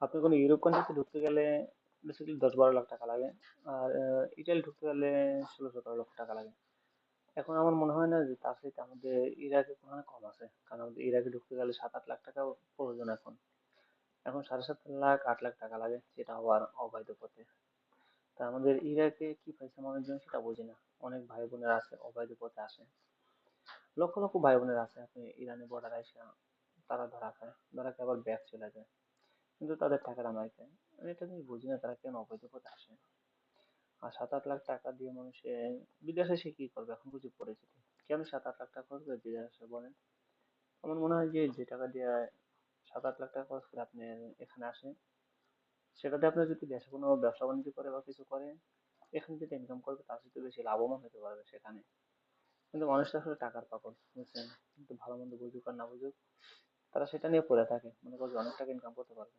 আপনি কোনো ইউরোপ কান্ট্রিতে ঢুকতে গেলে বেসিক্যালি 10-12 লাখ টাকা লাগে। আর ইটালি ঢুকতে গেলে 16-17 লক্ষ টাকা লাগে। এখন আমার মনে হয় না যে তার সাথে আমাদের ইরাকে মনে কম আছে, কারণ আমাদের ইরাকে ঢুকতে গেলে 7-8 লাখ টাকা প্রয়োজন। এখন এখন 7.5 লাখ 8 লাখ টাকা লাগে, যেটা আবার অবৈধ পথে। তা আমাদের ইরাকে কি পাইছে মানুষজন সেটা বুঝি না। অনেক ভাই বোনেরা আছে অবৈধ পথে আসে, লক্ষ লক্ষ ভাই বোনেরা আছে আপনি ইরানি বর্ডার আসে তারা ধরা খায়, ধরা খেয়ে আবার ব্যাক চলে যায়, কিন্তু তাদের টাকাটা মার খায়। আমি এটা নিয়ে বুঝি না তারা কেন অবৈধ পথে আসে। আর 7-8 লাখ টাকা দিয়ে মানুষে বিদেশে সে কি করবে, এখন বুঝি পরিস্থিতি। কেন 7-8 লাখ টাকা খরচ করে বিদেশে বলেন? আমার মনে হয় যে যে টাকা দিয়ে 7-8 লাখ টাকা খরচ করে আপনি এখানে আসেন, সেটাতে আপনি যদি দেশে কোনো ব্যবসা বাণিজ্য করে বা কিছু করে, এখানে যেটা ইনকাম করবে তার সাথে বেশি লাভবান হতে পারবে সেখানে। কিন্তু মানুষটা আসলে টাকার পাগল, বুঝছেন? কিন্তু ভালো মন্দ বুঝুক আর না বুঝুক, তারা সেটা নিয়ে পড়ে থাকে, মনে করছে অনেক টাকা ইনকাম করতে পারবে।